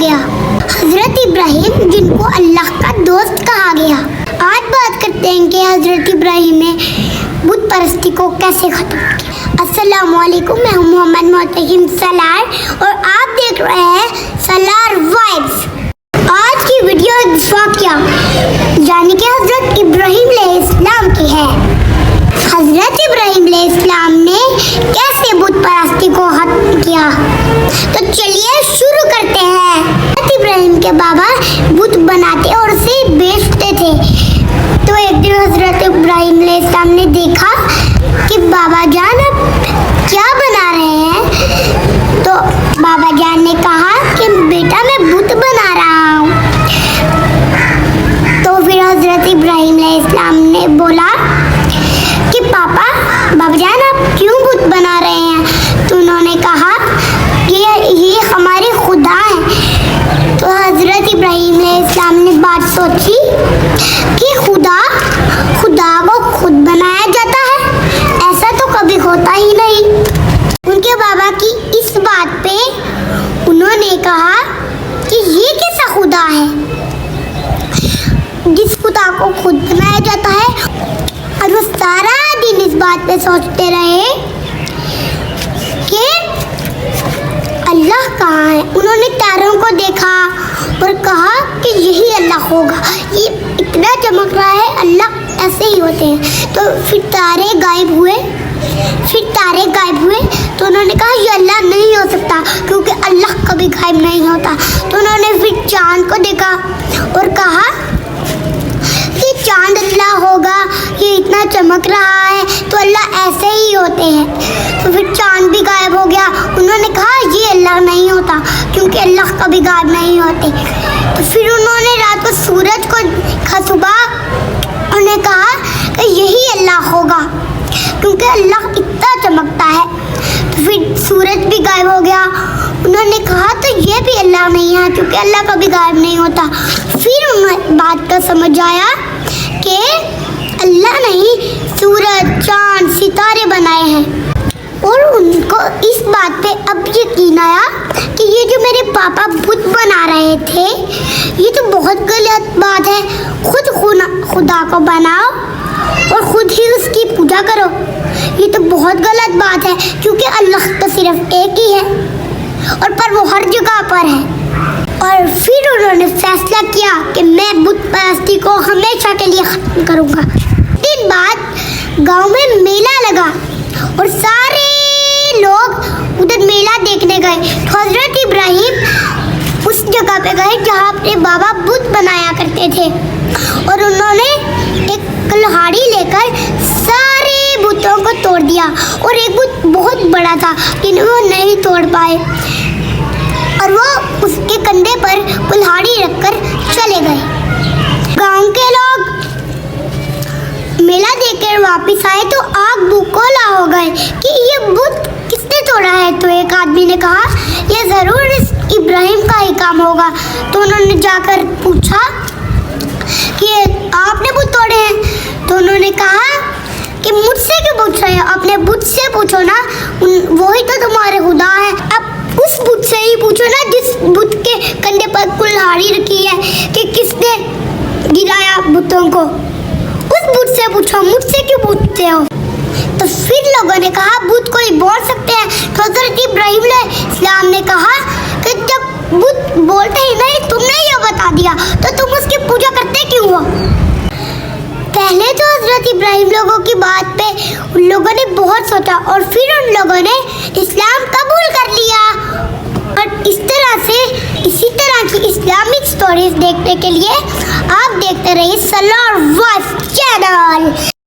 गया। हजरत इब्राहिम जिनको अल्लाह का दोस्त कहा गया। आज बात करते हैं कि हजरत इब्राहिम ने बुत परस्ती को कैसे खत्म किया। अस्सलामु अलैकुम, मैं हूं मोहम्मद मोहतशिम सलार और आप देख रहे हैं सलार वाइब्स। आज की वीडियो वाक़या यानी कि हजरत इब्राहिम अलैहिस्सलाम की है। हजरत इब्राहिम अलैहिस्सलाम ने कैसे बुत परस्ती को खत्म किया, तो चलिए शुरू करते हैं। हजरत इब्राहिम के बाबा बुत बनाते और उसे बेचते थे। तो एक दिन हजरत इब्राहिम अलैहिस्सलाम ने देखा कि बाबा जान अब क्या बना रहे हैं। तो बाबा जान ने कहा कि बेटा मैं बुत बना रहा हूँ। तो फिर हजरत इब्राहिम अलैहिस्सलाम ने बोला कि पापा बाबा जान आप क्यों बुत बना रहे हैं। तो उन्होंने कहा कि ये हमारे खुदा हैं। तो हजरत इब्राहिम अलैहिस्सलाम ने बात सोची कि खुदा को खुद बनाया जाता है, ऐसा तो कभी होता ही नहीं। उनके बाबा की इस बात पे उन्होंने कहा कि ये कैसा खुदा है जिस खुदा को खुद बनाया जाता है। और वो सारा दिन इस बात पे सोचते रहे कि अल्लाह कहाँ है। उन्होंने तारों को देखा और कहा कि यही अल्लाह होगा, ये इतना चमक रहा है, अल्लाह ऐसे ही होते हैं। तो फिर तारे गायब हुए। तो उन्होंने कहा ये अल्लाह नहीं हो सकता क्योंकि अल्लाह कभी गायब नहीं होता। तो उन्होंने फिर चांद को देखा और कहा कि चांद अल्लाह होगा, ये इतना चमक रहा है तो अल्लाह ऐसे ही होते हैं। तो फिर चांद भी गायब हो गया। उन्होंने कहा ये अल्लाह नहीं होता क्योंकि अल्लाह कभी गायब नहीं होते। तो फिर उन्होंने रात को सूरज को देखा, सुबह उन्होंने कहा कि यही अल्लाह होगा क्योंकि अल्लाह इतना चमकता है। तो फिर सूरज भी गायब हो गया। उन्होंने कहा तो ये भी अल्लाह नहीं है क्योंकि अल्लाह कभी गायब नहीं होता। फिर उन्हें बात का समझ आया कि अल्लाह नहीं सूरज चांद सितारे बनाए हैं। और उनको इस बात पे अब यकीन आया कि ये जो मेरे पापा बुत बना रहे थे ये तो बहुत गलत बात है। खुद खुदा को बनाओ और खुद ही उसकी पूजा करो, ये तो बहुत गलत बात है क्योंकि अल्लाह तो सिर्फ एक ही है और पर वो हर जगह पर है। और फिर उन्होंने फैसला किया कि मैं बुत परस्ती को हमेशा के लिए खत्म करूँगा। दिन बाद गांव में मेला लगा और सारे लोग उधर मेला देखने गए। तो हजरत इब्राहिम उस जगह पे गए जहाँ अपने बाबा बुत बनाया करते थे और उन्होंने एक कुल्हाड़ी लेकर सारे बुतों को तोड़ दिया। और एक बुत बहुत बड़ा था लेकिन वो नहीं तोड़ पाए और वो उसके कंधे पर कुल्हाड़ी रखकर चले गए। गांव के लोग मेला देखकर वापस आए तो आग बबूला हो गए कि ये बुत किसने तोड़ा है। तो एक आदमी ने कहा ये ज़रूर इस इब्राहिम का ही काम होगा। तो उन्होंने जाकर पूछा कि आपने बुत तोड़े हैं। तो उन्होंने कहा कि मुझसे क्यों पूछ रहे हो, अपने बुत से पूछो ना, वही तो तुम्हारे खुदा है। अब उस बुत से ही पूछो ना जिस बुत के कंधे पर कुल्हाड़ी रखी है कि किसने गिराया बुतों को, उस बुत से पूछो, मुझसे क्यों पूछते हो। तो फिर लोगों ने कहा बुत कोई बोल सकते हैं। तो हजरत इब्राहिम अलैहिस्सलाम ने कहा कि जब बुत बोलते ही नहीं, तुमने ये बता दिया तो तुम उसकी पूजा करते क्यों हो। पहले तो हजरत इब्राहिम लोगों की बात पे उन लोगों ने बहुत सोचा और फिर उन लोगों ने इस्लाम कबूल कर लिया। और इसी तरह की इस्लामिक स्टोरीज देखने के लिए आप देखते रहिए सलार वाइब्स चैनल।